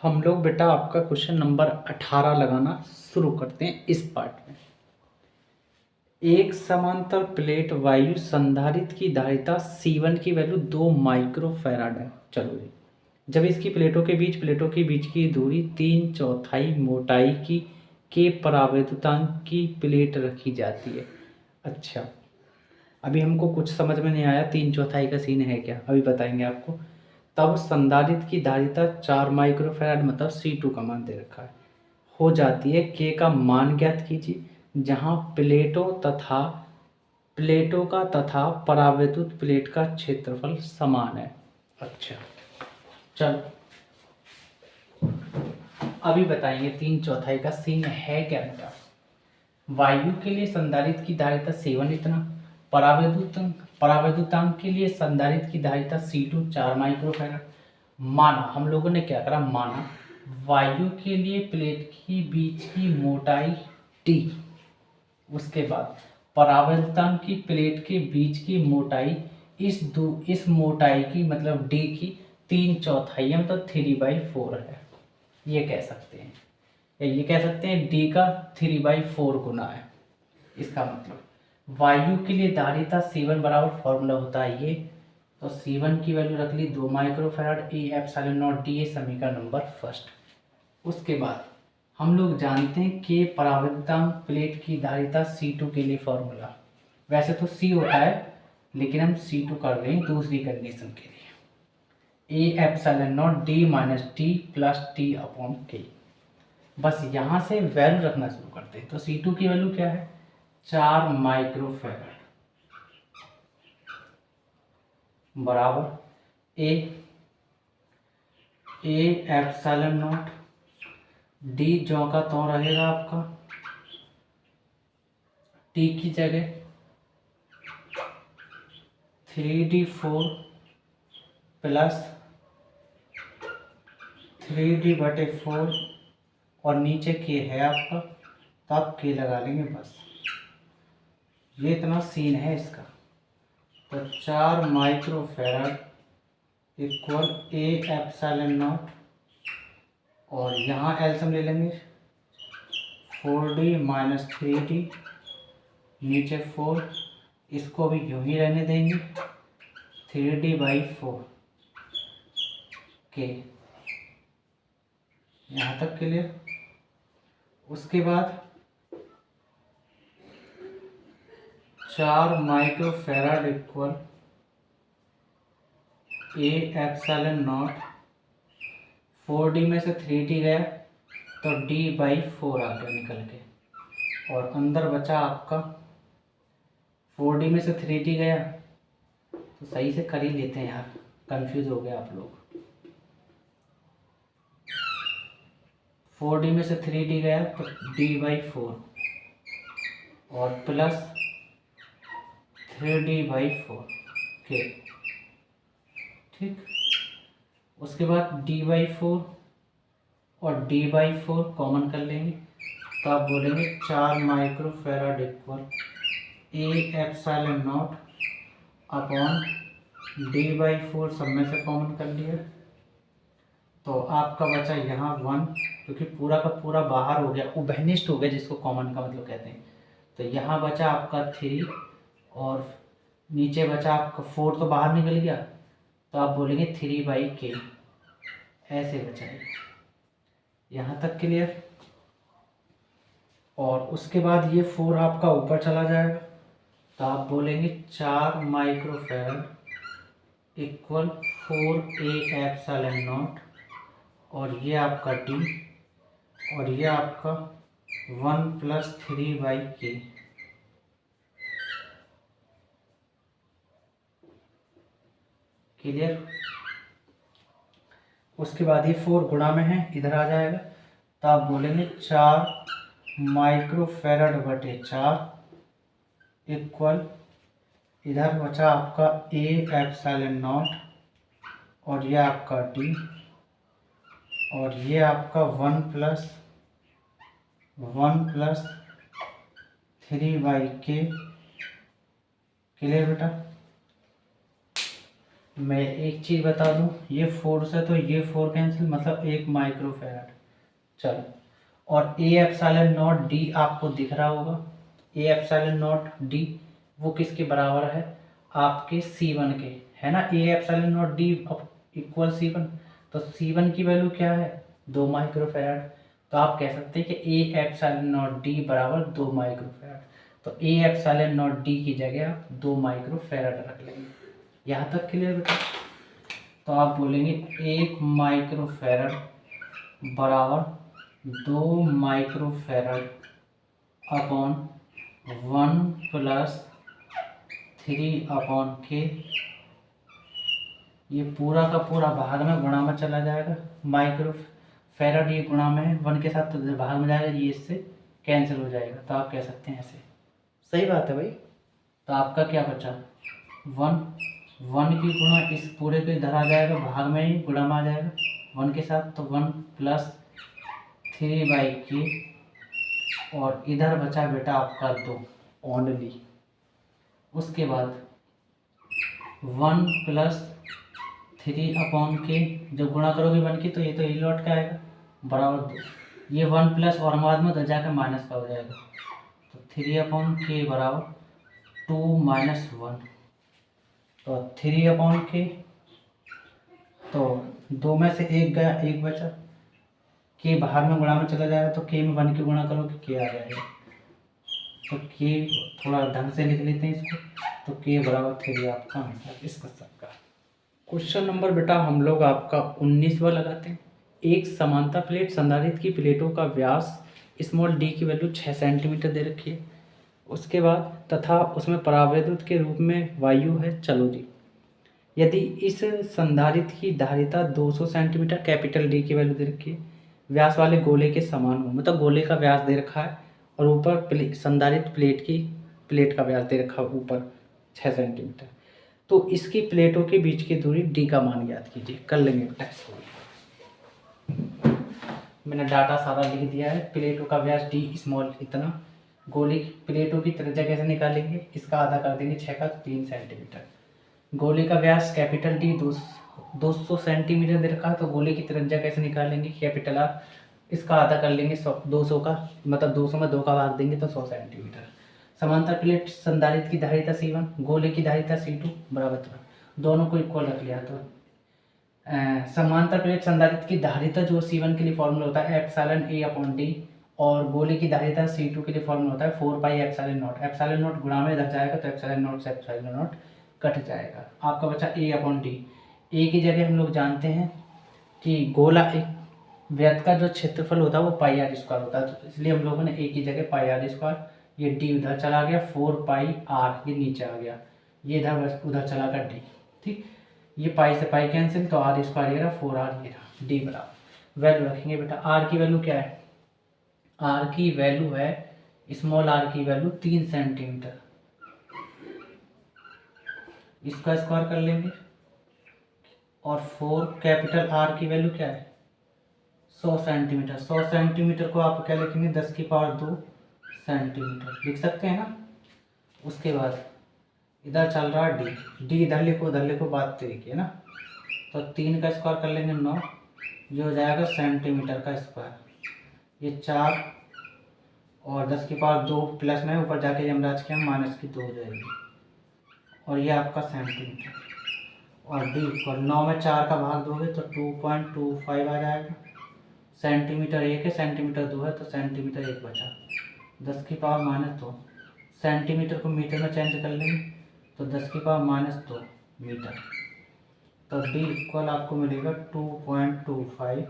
हम लोग बेटा आपका क्वेश्चन नंबर 18 लगाना शुरू करते हैं इस पार्ट में। एक समांतर प्लेट वायु संधारित्र की धारिता C1 की वैल्यू 2 माइक्रोफैराड है। चलो जी, जब इसकी प्लेटों के बीच की दूरी 3/4 मोटाई की के परावैद्युतांक की प्लेट रखी जाती है। अच्छा, अभी हमको कुछ समझ में नहीं आया 3/4 का सीन है क्या, अभी बताएंगे आपको। तब संधारित्र की धारिता 4 माइक्रोफैराड मतलब C2 का मान दे रखा है हो जाती है। के का मान ज्ञात कीजिए जहां प्लेटों का तथा परावैद्युत प्लेट का क्षेत्रफल समान है। अच्छा चलो, अभी बताएंगे 3/4 का सीन है क्या बेटा। वायु के लिए संधारित्र की धारिता C1 इतना, परावैद्युतांक के लिए संधारित्र की धारिता C2 4 माइक्रोफैराड। माना, हम लोगों ने क्या करा, माना वायु के लिए प्लेट के बीच की मोटाई T, उसके बाद परावैद्युतांक की प्लेट के बीच की मोटाई इस मोटाई की मतलब D की 3/4 मतलब 3/4 है। ये कह सकते हैं, या ये कह सकते हैं D का 3/4 गुना है। इसका मतलब वायु के लिए धारिता C1 बराबर फॉर्मूला होता है ये, तो C1 की वैल्यू रख ली 2 microfarad A epsilon not D, ये समीकरण नंबर फर्स्ट। उसके बाद हम लोग जानते हैं कि परावैद्युतांक प्लेट की धारिता C2 के लिए फॉर्मूला, वैसे तो C होता है लेकिन हम C2 कर रहे हैं दूसरी कंडीशन के लिए। A epsilon not D minus T plus T upon K। बस यहाँ से वैल्यू रखना शुरू करते हैं। तो C2 की वैल्यू क्या है, 4 माइक्रोफैराड बराबर ए एप्सिलॉन नॉट D जो का तो रहेगा आपका T की जगह 3D4 प्लस 3D/4 और नीचे के है आपका, तो आप के लगा लेंगे बस। ये इतना सीन है इसका। तो 4 microfarad equal A epsilon not, और यहाँ एलसीएम ले लेंगे 4D माइनस 3D नीचे 4, इसको भी यूं ही रहने देंगे 3D/4 के, यहाँ तक क्लियर। उसके बाद 4 microfarad equal A epsilon not, 4D में से 3D गया तो D/4 आ गया निकल के, और अंदर बचा आपका 4D में से 3D गया, तो सही से कर ही लेते हैं यार, कंफ्यूज हो गया आप लोग। 4D में से 3D गया तो D/4 और प्लस 3D/4 के, ठीक। उसके बाद D/4 और D/4 कॉमन कर लेंगे, तो आप बोलेंगे 4 microfarad equal A epsilon not upon D/4 सब में से कॉमन कर लिया, तो आपका बचा यहाँ 1, क्योंकि पूरा का पूरा बाहर हो गया, उभयनिष्ठ हो गया जिसको कॉमन का मतलब कहते हैं। तो यहाँ बचा आपका 3 और नीचे बचा आपका 4, तो बाहर निकल गया, तो आप बोलेंगे 3/k, ऐसे बचा है। यहाँ तक क्लियर। और उसके बाद ये 4 आपका ऊपर चला जाएगा, तो आप बोलेंगे 4 microfarad equal 4A epsilon not, और ये आपका D, और ये आपका 1 प्लस 3/k। क्लियर। उसके बाद ये 4 गुणा में है, इधर आ जाएगा, तो आप बोलेंगे 4 माइक्रोफैराड/4 इक्वल, इधर बचा आपका A एप्सिलॉन नॉट, और ये आपका D, और ये आपका 1 प्लस 3/k। क्लियर बेटा। मैं एक चीज़ बता दूं, ये 4 से तो ये 4 कैंसिल, मतलब 1 माइक्रोफैराड। चलो, और ए एप्सिलॉन नॉट डी आपको दिख रहा होगा। ए एप्सिलॉन नॉट डी वो किसके बराबर है? आपके C1 के, है ना। A epsilon not D equal C1, तो C1 की वैल्यू क्या है? 2 माइक्रोफैराड। तो आप कह सकते हैं कि ए एप्सिलॉन नॉट डी बराबर 2 माइक्रोफैराड। तो ए एप्सिलॉन नॉट डी की जगह आप 2 माइक्रोफैराड रख लेंगे। यहाँ तक क्लियर बेटा? तो आप बोलेंगे 1 माइक्रोफैराड बराबर 2 माइक्रोफैराड अपॉन 1 प्लस 3 अपॉन के। ये पूरा का पूरा भाग में गुणा में चला जाएगा। माइक्रोफैराड ये गुणा में है, 1 के साथ तो भाग में जाएगा, ये इससे कैंसिल हो जाएगा। तो आप कह सकते हैं ऐसे। सही बात है भाई। तो आपका क्या बचा? 1 की गुणा इस पूरे को इधर आ जाएगा, भाग में ही गुणा में आ जाएगा 1 के साथ, तो 1 प्लस 3/k, और इधर बचा बेटा आपका 2 ओनली। उसके बाद 1 प्लस 3 अपॉन के, जब गुणा करोगे 1 की तो ये तो ये लौट के आएगा बराबर 2। ये 1 प्लस और बाद में उधर जाकर माइनस का हो जाएगा, तो 3 अपॉन के बराबर 2 माइनस 1, तो 3 अपॉन के, तो 2 में से 1 गया, 1 बचा। के बाहर में गुणा में चला जाएगा, तो के में 1 की गुणा करोगे के आ जाएगा। तो के थोड़ा ढंग से लिख लेते हैं इसको, तो के बराबर 3 आपका आंसर इस क्वेश्चन का। क्वेश्चन नंबर बेटा हम लोग आपका 19वां लगाते हैं। एक समांतर प्लेट संधारित्र की प्लेटों का व्यास स्मॉल डी की वैल्यू 6 सेंटीमीटर दे रखी है। उसके बाद तथा उसमें परावैद्युत के रूप में वायु है। चलो जी, यदि इस संधारित्र की धारिता 200 सेंटीमीटर कैपिटल डी की वैल्यू दे रखी है, व्यास वाले गोले के समान हो, मतलब गोले का व्यास दे रखा है और ऊपर संधारित्र प्लेट का व्यास दे रखा है ऊपर 6 सेंटीमीटर, तो इसकी प्लेटों के बीच की दूरी डी का मान ज्ञात कीजिए। कर लेंगे बेटा इसको। मैंने डाटा सारा लिख दिया है। प्लेटों का व्यास डी स्मॉल इतना, गोले की प्लेटों की त्रिज्या कैसे निकालेंगे? इसका आधा कर देंगे 6 का, 3 सेंटीमीटर। गोले का व्यास कैपिटल डी 200 सेंटीमीटर दे रखा है, तो गोले की त्रिज्या कैसे निकालेंगे? कैपिटल आर, इसका आधा कर लेंगे 200 का, मतलब 200 में 2 का भाग देंगे तो 100 सेंटीमीटर। समांतर प्लेट संधारित्र की धारिता C1, गोले की धारिता C2 बराबर, दोनों को इक्वल रख लिया। तो समांतर प्लेट संधारित्र की धारिता जो C1 के लिए फॉर्मूला होता है एप्सिलॉन A अपॉन डी, और गोले की धारिता C2 के लिए फॉर्मूला होता है 4 pi epsilon not. Epsilon not गुणा में रख जाएगा, तो एप्सिलॉन नॉट से एप्सिलॉन नॉट कट जाएगा। आपका बचा A अपॉन डी। ए की जगह हम लोग जानते हैं कि गोला एक वृत्त का जो क्षेत्रफल होता है वो पाई आर स्क्वायर होता है, तो इसलिए हम लोगों ने ए की जगह पाई आर स्क्वायर, ये डी उधर चला गया, 4 पाई आर ये नीचे आ गया, ये इधर उधर चला गया डी। ठीक, ये पाई से पाई कैंसिल, तो आर स्क्वायर ये रहा, 4r ये रहा, डी बराबर। वैल्यू रखेंगे बेटा। आर की वैल्यू क्या है? आर की वैल्यू है, स्मॉल आर की वैल्यू 3 सेंटीमीटर, इसका स्क्वायर कर लेंगे। और 4 कैपिटल आर की वैल्यू क्या है? 100 सेंटीमीटर। 100 सेंटीमीटर को आप क्या लिखेंगे? 10 की पावर 2 सेंटीमीटर लिख सकते हैं ना। उसके बाद इधर चल रहा है डी, डी इधर लिखो, बात तरीके है ना। तो 3 का स्क्वायर कर लेंगे 9, ये हो जाएगा सेंटीमीटर का स्क्वायर। ये 4 और 10 की पावर 2 प्लस में ऊपर जाके यमराज के हम माइनस की 2 हो जाएगी, और ये आपका सेंटीमीटर। और डी इक्वल 9 में 4 का भाग दोगे तो 2.25 आ जाएगा। सेंटीमीटर 1 है, सेंटीमीटर 2 है, तो सेंटीमीटर 1 बचा। 10 की पावर -2, सेंटीमीटर को मीटर में चेंज कर लेंगे तो 10 की पावर -2 मीटर। तो डी इक्वल आपको मिलेगा 2.25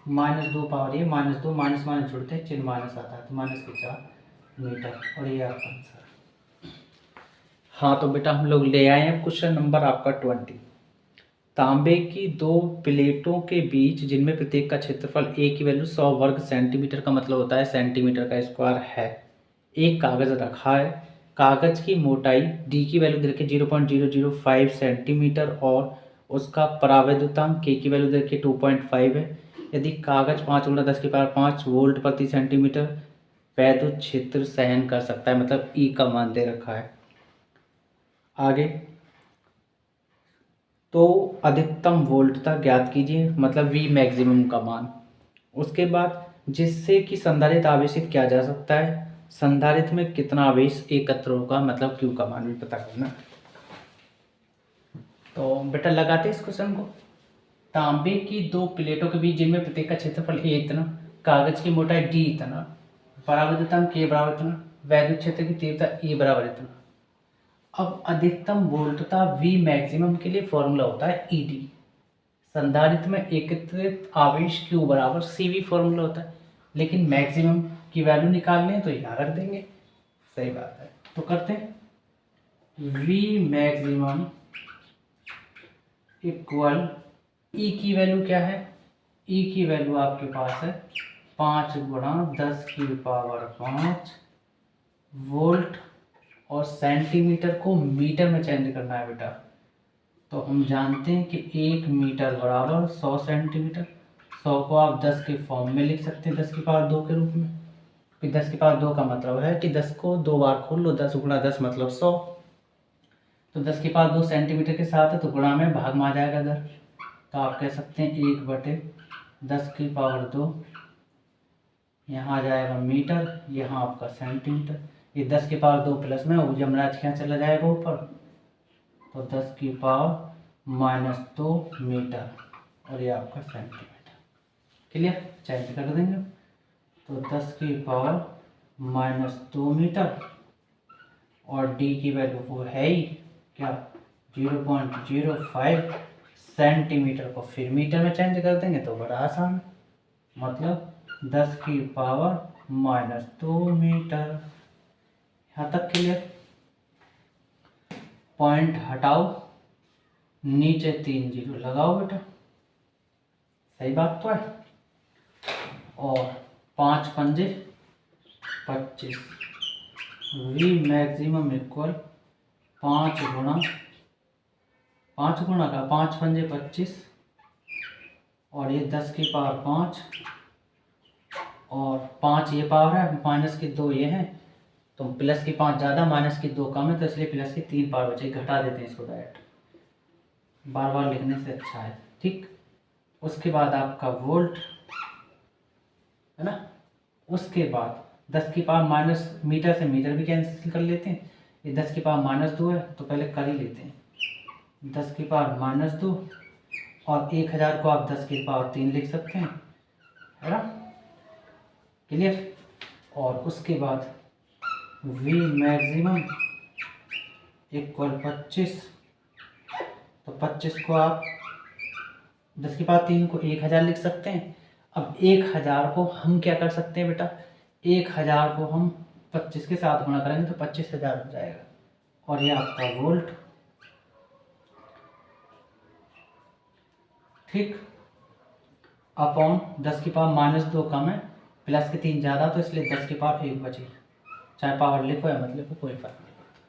-2 पावर, ये -2 माइनस माइनस जुड़ते हैं, चिन्ह माइनस आता है, तो -4 मीटर, और ये आपका आंसर। हाँ तो बेटा हम लोग ले आए हैं क्वेश्चन नंबर आपका 20। तांबे की 2 प्लेटों के बीच जिनमें प्रत्येक का क्षेत्रफल A की वैल्यू 100 वर्ग सेंटीमीटर का मतलब होता है सेंटीमीटर का स्क्वायर है, एक कागज़ रखा है। कागज़ की मोटाई D की वैल्यू दे रखी 0.005 सेंटीमीटर और उसका परावैद्युतांक K की वैल्यू दे रखी 2.5 है। यदि कागज़ 5 × 10⁵ वोल्ट प्रति सेंटीमीटर वैद्युत क्षेत्र सहन कर सकता है, मतलब E का मान दे रखा है। आगे तो अधिकतम वोल्टता ज्ञात कीजिए, मतलब V मैक्सिमम का मान। उसके बाद जिससे कि संधारित्र आवेशित किया जा सकता है, संधारित्र में कितना आवेश एकत्र होगा, मतलब Q का मान भी पता करना। तो बेटा लगाते इस क्वेश्चन को। तांबे की दो प्लेटों के बीच जिनमें प्रत्येक का क्षेत्रफल A इतना, कागज की मोटाई D इतना, परावर्तन K बराबर इतना, वैद्युत क्षेत्र की तीव्रता E बराबर इतना। अब अधिकतम वोल्टता V मैक्सिमम के लिए फॉर्मूला होता है ED। संधारित्र में एकत्रित आवेश Q बराबर CV फॉर्मूला होता है, लेकिन मैक्सिमम की वैल्यू निकालने हैं तो यहाँ रख देंगे। सही बात है, तो करते हैं। V मैक्सिमम इक्वल E की वैल्यू क्या है? E की वैल्यू आपके पास है 5 गुणा 10 की पावर 5 वोल्ट, और सेंटीमीटर को मीटर में चेंज करना है बेटा। तो हम जानते हैं कि 1 मीटर बराबर 100 सेंटीमीटर। 100 को आप 10 के फॉर्म में लिख सकते हैं, 10 की पावर 2 के रूप में। फिर 10 की पावर 2 का मतलब है कि 10 को 2 बार खोल लो, 10 गुणा 10 मतलब 100। तो 10 की पावर 2 सेंटीमीटर के साथ है, तो गुणा में भाग में आ जाएगा इधर। तो आप कह सकते हैं 1/10 की पावर 2, यहाँ आ जाएगा मीटर, यहाँ आपका सेंटीमीटर। ये 10 की पावर 2 प्लस में यमराज क्या चला जाएगा ऊपर, तो 10 की पावर -2 मीटर, और ये आपका सेंटीमीटर। क्लियर? चेंज कर देंगे। तो 10 की पावर -2 मीटर, और डी की वैल्यू वो है ही क्या, 0.05 सेंटीमीटर को फिर मीटर में चेंज कर देंगे तो बड़ा आसान, मतलब 10 की पावर -2 मीटर। यहाँ तक क्लियर? पॉइंट हटाओ, नीचे 3 जीरो लगाओ बेटा। सही बात तो है। और 5 पंजे 25, V मैक्सिमम इक्वल 5 गुणा का 5 पंजे 25, और ये 10 की पावर 5, और 5 ये पावर है, माइनस की 2 ये है, तो प्लस की 5 ज़्यादा माइनस की 2 कम है, तो इसलिए प्लस की 3 पावर बचे, घटा देते हैं इसको डायरेक्ट, बार बार लिखने से अच्छा है। ठीक, उसके बाद आपका वोल्ट है ना। उसके बाद 10 की पावर माइनस, मीटर से मीटर भी कैंसिल कर लेते हैं। ये 10 की पावर -2 है, तो पहले कर ही लेते हैं। 10 की पावर -2, और 1000 को आप 10 की पावर 3 लिख सकते हैं, है ना। क्लियर? और उसके बाद V मैक्सिमम इक्वल 25, तो 25 को आप 10 की पावर 3 को 1000 लिख सकते हैं। अब 1000 को हम क्या कर सकते हैं बेटा, 1000 को हम 25 के साथ गुणा करेंगे तो 25,000 हो जाएगा, और ये आपका वोल्ट। ठीक, अपॉन 10 की पावर -2 कम है, प्लस के 3 ज़्यादा, तो इसलिए 10 की पावर 1 बची। चाहे पावर लिखो या मत लिखो, कोई फर्क नहीं पड़ता।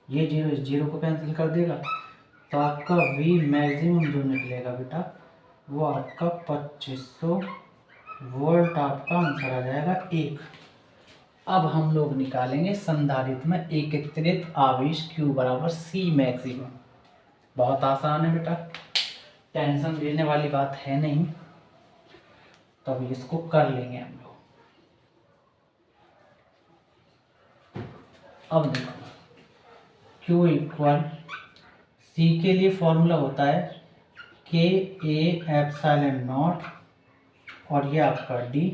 ये जीरो इस जीरो को कैंसिल कर देगा, तो आपका V मैक्सिमम जो निकलेगा बेटा, वो आपका 2500 वोल्ट, आपका आंसर आ जाएगा 1। अब हम लोग निकालेंगे संधारित्र में एकत्रित आवेश Q बराबर C मैक्सिमम। बहुत आसान है बेटा, टेंशन लेने वाली बात है नहीं, तो अभी इसको कर लेंगे हम लोग। अब देखो, Q इक्वल C के लिए फॉर्मूला होता है KA/ε0, और ये आपका D,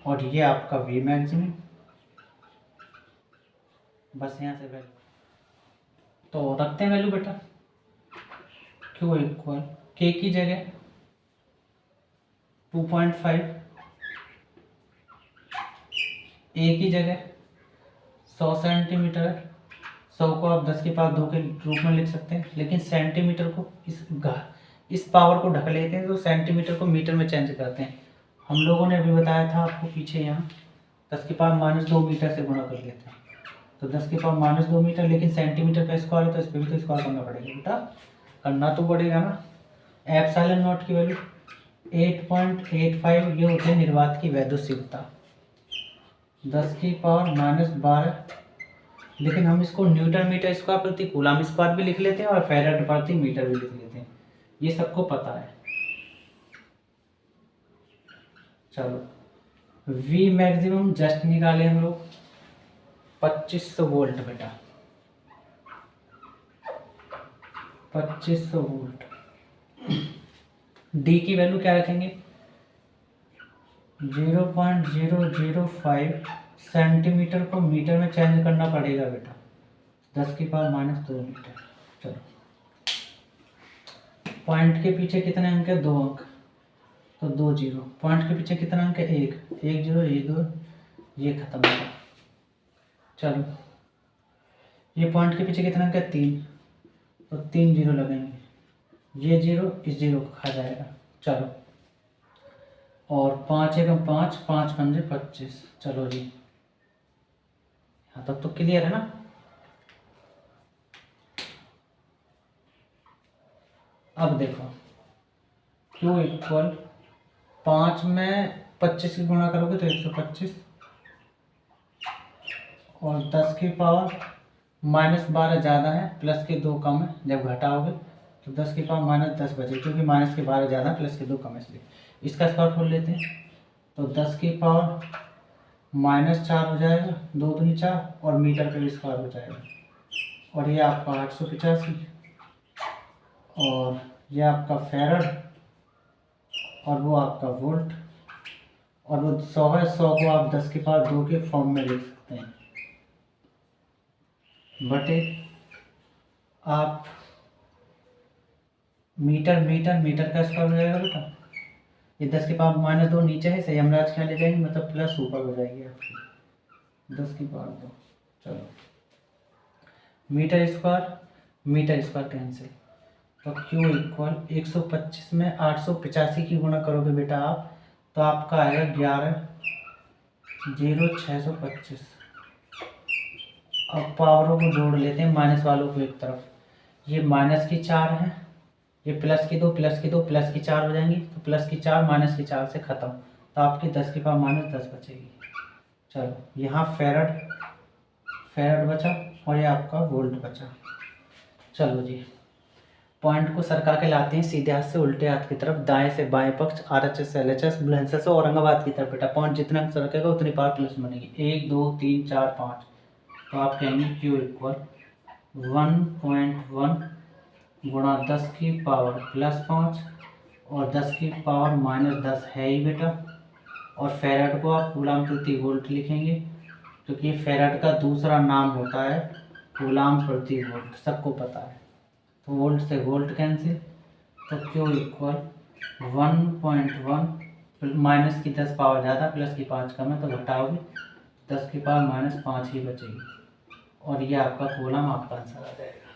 और ये आपका V मैक्सिमम। बस यहाँ से वैल्यू तो रखते हैं वैल्यू बेटा। Q इक्वल K की जगह 2.5, A की जगह 100 सेंटीमीटर है। 100 को आप 10 की पावर 2 के रूप में लिख सकते हैं, लेकिन सेंटीमीटर को इस पावर को ढक लेते हैं, तो सेंटीमीटर को मीटर में चेंज करते हैं। हम लोगों ने अभी बताया था आपको पीछे, यहाँ 10 की पावर -2 मीटर से गुणा कर लेते हैं, तो 10 की पावर -2 मीटर, लेकिन सेंटीमीटर का स्क्वायर है तो इस पर भी तो स्क्वायर करना पड़ेगा बेटा, करना तो पड़ेगा ना। ε0 की वैल्यू 8.85, ये होते हैं निर्वात की वैद्युतीयता। 10 की पावर -12, लेकिन हम इसको न्यूटन मीटर स्क्वायर प्रति कूलम स्क्वायर भी लिख लेते हैं, और फैराड प्रति मीटर भी लिख लेते हैं। ये सबको पता है। चलो वी मैक्सिमम जस्ट निकाले हम लोग 2500 वोल्ट बेटा, 2500 वोल्ट। डी की वैल्यू क्या रखेंगे 0.005 सेंटीमीटर को मीटर में चेंज करना पड़ेगा बेटा, 10⁻⁻2 मीटर। चलो पॉइंट के पीछे कितने अंक है 2 अंक, तो 2 जीरो। पॉइंट के पीछे कितना अंक है 1 जीरो, ये 2, ये खत्म होगा। चलो ये पॉइंट के पीछे कितना अंक है 3, तो 3 जीरो लगेंगे, ये जीरो इस जीरो को खा जाएगा। चलो और 5 एकम 5, 5 पंजे 25। चलो जी हाँ तब तो क्लियर है ना। अब देखो Q इक्वल 5 में 25 की गुणा करोगे तो 125 और 10⁻12 ज़्यादा है, प्लस के 2 कम है, जब घटाओगे तो 10⁻10 बचे, क्योंकि माइनस के 12 ज़्यादा प्लस के 2 कम है, इसलिए इसका स्क्वायर खोल लेते हैं। तो 10⁻4 हो जाएगा, 2 दूनी 4 और मीटर का स्क्वायर हो जाएगा। और ये आपका 885 और ये आपका फेरड और वो आपका वोल्ट और वो 100 है। 100 को आप 10⁻2 के फॉर्म में लिख सकते हैं, बटे आप मीटर का स्क्वायर हो जाएगा बेटा। ये 10⁻2 नीचे है, सही हम आज क्या ले जाएंगे, मतलब प्लस ऊपर हो जाएगी आपकी 10⁻2। चलो मीटर स्क्वायर कैंसिल, तो Q इक्वल 125 में 885 की गुणा करोगे बेटा आप, तो आपका आएगा 11,0625। अब पावरों को जोड़ लेते हैं, माइनस वालों को एक तरफ, ये माइनस की 4 है, ये प्लस की 2 प्लस की 4 हो जाएंगी, तो प्लस की 4 माइनस की 4 से ख़त्म, तो आपकी 10⁻10 बचेगी। चलो यहाँ फेरड बचा और ये आपका वोल्ट बचा। चलो जी पॉइंट को सरका के लाते हैं सीधे हाथ से उल्टे हाथ की तरफ, दाएं से बाएं पक्ष, RHS LHS बुलंदशहर से औरंगाबाद की तरफ बेटा। पॉइंट जितना सरकेगा उतनी पावर प्लस बनेगी, 1 2 3 4 5। तो आप कहेंगे Q इक्वल 1.1 गुणा 10⁻+5 और 10⁻−10 है ही बेटा। और फेरड को आप कूलाम प्रति वोल्ट लिखेंगे, क्योंकि ये फेरड का दूसरा नाम होता है कूलाम प्रति वोल्ट, सबको पता है। तो वोल्ट से वोल्ट कैंसिल, तो Q इक्वल 1.1 माइनस की 10 पावर ज़्यादा प्लस की 5 कम है, तो घटाओगे 10⁻−5 ही बचेगी और ये आपका कूलाम आपका आंसर आ जाएगा।